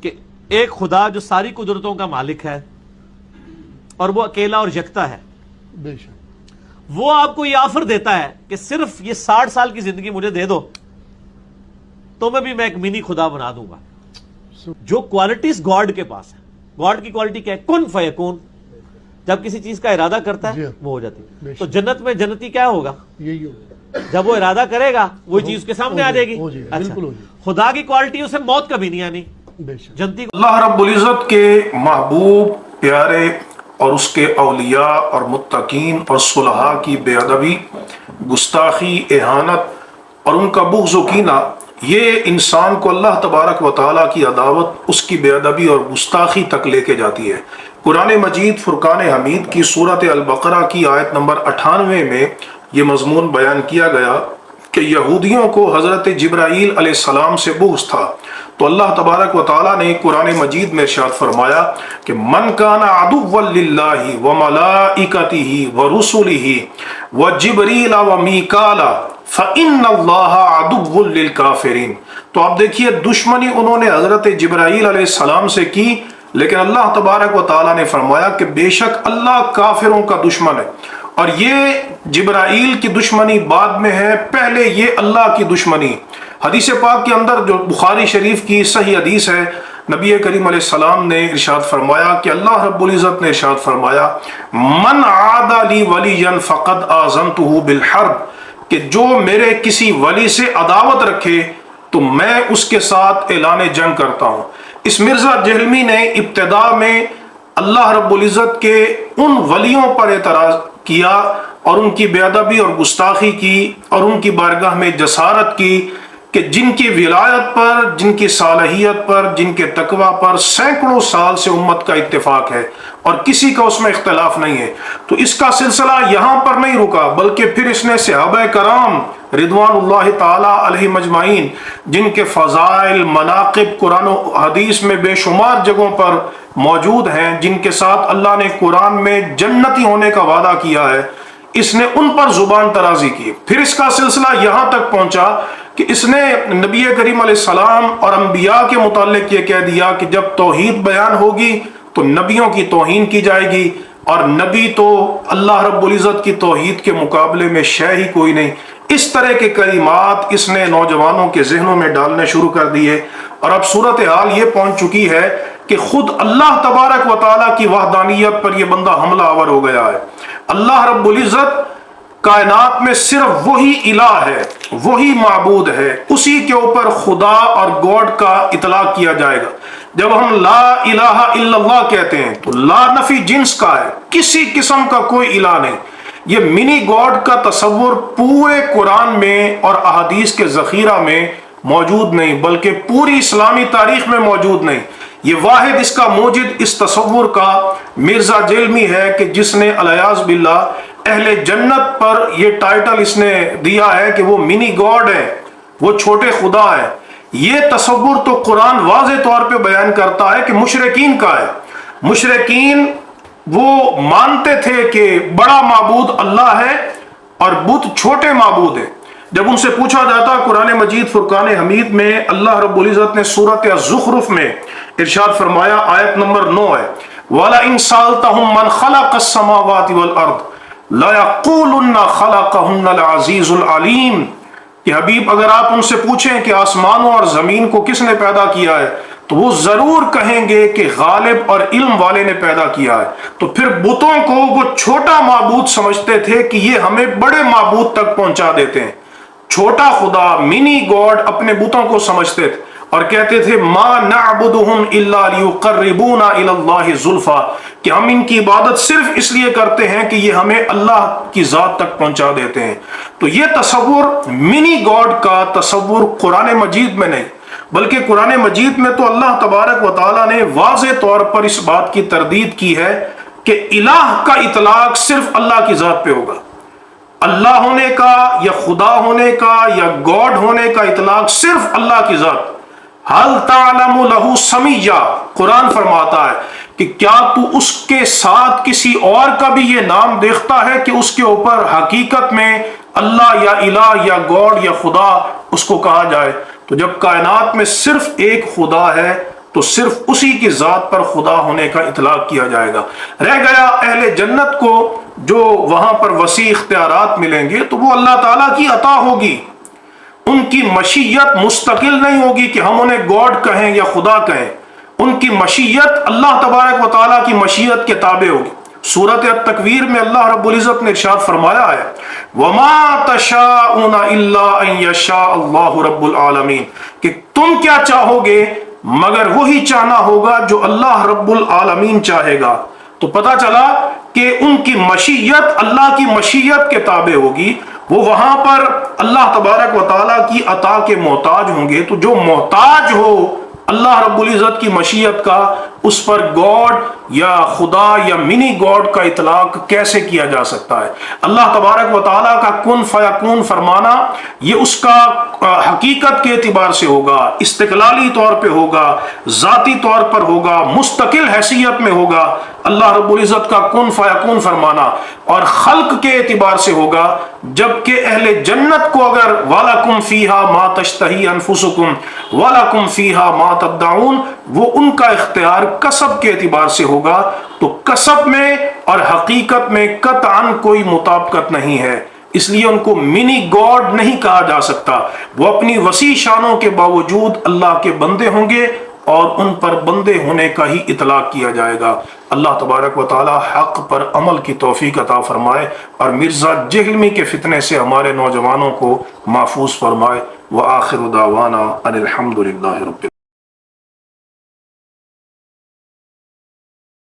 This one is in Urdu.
کہ ایک خدا جو ساری قدرتوں کا مالک ہے اور وہ اکیلا اور یکتا ہے، بے شک وہ آپ کو یہ آفر دیتا ہے کہ صرف یہ 60 سال کی زندگی مجھے دے دو تو میں ایک منی خدا بنا دوں گا. جو کوالٹیز گاڈ کے پاس ہے، گاڈ کی کوالٹی کیا ہے؟ کن فیکون. جب کسی چیز کا ارادہ کرتا ہے وہ ہو جاتی ہے. تو جنت میں جنتی کیا ہوگا؟ یہی ہوگا، جب وہ ارادہ کرے گا وہی چیز اس کے سامنے آ جائے گی. بالکل ہو جائے. خدا کی کوالٹی اسے موت کبھی نہیں آنی. بے شک جنتی اللہ رب العزت کے محبوب پیارے اور اس کے اولیاء اور متقین اور صلحاء کی بے ادبی، گستاخی، اہانت اور ان کا بغض و کینہ، یہ انسان کو اللہ تبارک و تعالیٰ کی عداوت، اس کی بے ادبی اور گستاخی تک لے کے جاتی ہے. قرآن مجید فرقان حمید کی سورۃ البقرہ کی آیت نمبر 98 میں یہ مضمون بیان کیا گیا کہ یہودیوں کو حضرت جبرائیل علیہ السلام سے بغض تھا. تو اللہ تبارک و تعالیٰ نے قرآن مجید میں ارشاد فرمایا کہ من کان عدوا للہ وملائکتہ ورسلہ وجبریل ومیکال فإن اللہ عدو للکافرین. تو آپ دیکھیے دشمنی انہوں نے حضرت جبرائیل علیہ السلام سے کی، لیکن اللہ تبارک و تعالیٰ نے فرمایا کہ بے شک اللہ کافروں کا دشمن ہے. اور یہ جبرائیل کی دشمنی بعد میں ہے، پہلے یہ اللہ کی دشمنی. حدیث پاک کے اندر جو بخاری شریف کی صحیح حدیث ہے، نبی کریم علیہ السلام نے ارشاد فرمایا کہ اللہ رب العزت نے ارشاد فرمایا من عاد لی ولیا فقد آذنتہ بالحرب، کہ جو میرے کسی ولی سے عداوت رکھے تو میں اس کے ساتھ اعلان جنگ کرتا ہوں. اس مرزا جہلمی نے ابتدا میں اللہ رب العزت کے ان ولیوں پر اعتراض کیا اور ان کی بے ادبی اور گستاخی کی اور ان کی بارگاہ میں جسارت کی کہ جن کی ولایت پر، جن کی صالحیت پر، جن کے تقوی پر سینکڑوں سال سے امت کا اتفاق ہے اور کسی کا اس میں اختلاف نہیں ہے. تو اس کا سلسلہ یہاں پر نہیں رکا، بلکہ پھر اس نے صحابہ کرام رضوان اللہ تعالی علیہ مجمعین، جن کے فضائل، مناقب قرآن و حدیث میں بے شمار جگہوں پر موجود ہیں، جن کے ساتھ اللہ نے قرآن میں جنتی ہونے کا وعدہ کیا ہے، اس نے ان پر زبان درازی کی. پھر اس کا سلسلہ یہاں تک پہنچا کہ اس نے نبی کریم علیہ السلام اور انبیاء کے متعلق یہ کہہ دیا کہ جب توحید بیان ہوگی تو نبیوں کی توہین کی جائے گی، اور نبی تو اللہ رب العزت کی توحید کے مقابلے میں شے ہی کوئی نہیں. اس طرح کے کلمات اس نے نوجوانوں کے ذہنوں میں ڈالنے شروع کر دیے، اور اب صورتحال یہ پہنچ چکی ہے کہ خود اللہ تبارک و تعالیٰ کی وحدانیت پر یہ بندہ حملہ آور ہو گیا ہے. اللہ رب العزت کائنات میں صرف وہی الہ ہے، وہی معبود ہے، اسی کے اوپر خدا اور گاڈ کا اطلاق کیا جائے گا. جب ہم لا الہ الا اللہ کہتے ہیں تو لا نفی جنس کا ہے، کسی قسم کا کوئی الہ نہیں. یہ منی گاڈ کا تصور پورے قرآن میں اور احادیث کے ذخیرہ میں موجود نہیں، بلکہ پوری اسلامی تاریخ میں موجود نہیں. یہ واحد اس کا موجد اس تصور کا مرزا جہلمی ہے کہ جس نے الیاذ باللہ اہل جنت پر یہ ٹائٹل اس نے دیا ہے کہ وہ منی گاڈ ہے، وہ چھوٹے خدا ہے. یہ تصور تو قرآن واضح طور پہ بیان کرتا ہے کہ مشرکین کا ہے. مشرکین وہ مانتے تھے کہ بڑا معبود اللہ ہے اور بت چھوٹے معبود ہیں. جب ان سے پوچھا جاتا قرآن مجید فرقان حمید میں اللہ رب العزت نے سورۃ الزخرف میں ارشاد فرمایا، آیت نمبر 9 ہے، وَلَئِن سَأَلْتَهُم مَّنْ خَلَقَ السَّمَاوَاتِ وَالْأَرْضِ لَيَقُولُنَّ خَلَقَهُنَّ الْعَزِيزُ الْعَلِيمُ، کہ حبیب اگر آپ ان سے پوچھیں کہ آسمانوں اور زمین کو کس نے پیدا کیا ہے تو وہ ضرور کہیں گے کہ غالب اور علم والے نے پیدا کیا ہے. تو پھر بتوں کو وہ چھوٹا معبود سمجھتے تھے کہ یہ ہمیں بڑے معبود تک پہنچا دیتے ہیں. چھوٹا خدا منی گاڈ اپنے بتوں کو سمجھتے تھے اور کہتے تھے ما نعبدہم الا لیقربونا الی اللہ زلفا، کہ ہم ان کی عبادت صرف اس لیے کرتے ہیں کہ یہ ہمیں اللہ کی ذات تک پہنچا دیتے ہیں. تو یہ تصور منی گاڈ کا تصور قرآن مجید میں نہیں، بلکہ قرآن مجید میں تو اللہ تبارک و تعالیٰ نے واضح طور پر اس بات کی تردید کی ہے کہ الہ کا اطلاق صرف اللہ کی ذات پہ ہوگا. اللہ ہونے کا یا خدا ہونے کا یا گاڈ ہونے کا اطلاق صرف اللہ کی ذات. حل تعلم لہ سمیہ، قرآن فرماتا ہے کہ کیا تو اس کے ساتھ کسی اور کا بھی یہ نام دیکھتا ہے کہ اس کے اوپر حقیقت میں اللہ یا الہ یا گاڈ یا خدا اس کو کہا جائے. تو جب کائنات میں صرف ایک خدا ہے تو صرف اسی کی ذات پر خدا ہونے کا اطلاق کیا جائے گا۔ رہ گیا اہل جنت کو جو وہاں پر وسیع اختیارات ملیں گے تو وہ اللہ تعالیٰ کی عطا ہوگی، ان کی مشیت مستقل نہیں ہوگی کہ ہم انہیں گاڈ کہیں یا خدا کہیں، ان کی مشیت اللہ تبارک و تعالیٰ کی مشیت کے تابع ہوگی۔ سورۃ التکویر میں اللہ رب العزت نے ارشاد فرمایا ہے وَمَا تَشَاءُونَ إِلَّا أَن يَشَاءَ اللَّهُ رَبُّ الْعَالَمِينَ کہ تم کیا چاہو گے مگر وہی چاہنا ہوگا جو اللہ رب العالمین چاہے گا۔ تو پتہ چلا کہ ان کی مشیت اللہ کی مشیت کے تابع ہوگی، وہ وہاں پر اللہ تبارک و تعالیٰ کی عطا کے محتاج ہوں گے۔ تو جو محتاج ہو اللہ رب العزت کی مشیت کا، اس پر گاڈ یا خدا یا منی گاڈ کا اطلاق کیسے کیا جا سکتا ہے؟ اللہ تبارک و تعالیٰ کا کن فیکون فرمانا یہ اس کا حقیقت کے اعتبار سے ہوگا، استقلالی طور پہ ہوگا، ذاتی طور پر ہوگا، مستقل حیثیت میں ہوگا اللہ رب العزت کا کن فیکون فرمانا، اور خلق کے اعتبار سے ہوگا جبکہ اہل جنت کو اگر وَلَكُمْ فِيهَا مَا تَشْتَهِي أَنفُسُكُمْ وَلَكُمْ فِيهَا مَا تَدَّعُونَ وہ ان کا اختیار کسب کے اعتبار سے ہوگا۔ تو کسب میں اور حقیقت میں قطعاً کوئی مطابقت نہیں ہے، اس لیے ان کو منی گاڈ نہیں کہا جا سکتا۔ وہ اپنی وسیع شانوں کے باوجود اللہ کے بندے ہوں گے اور ان پر بندے ہونے کا ہی اطلاق کیا جائے گا۔ اللہ تبارک و تعالی حق پر عمل کی توفیق عطا فرمائے اور مرزا جہلمی کے فتنے سے ہمارے نوجوانوں کو محفوظ فرمائے۔ وآخر دعوانا ان الحمد للہ رب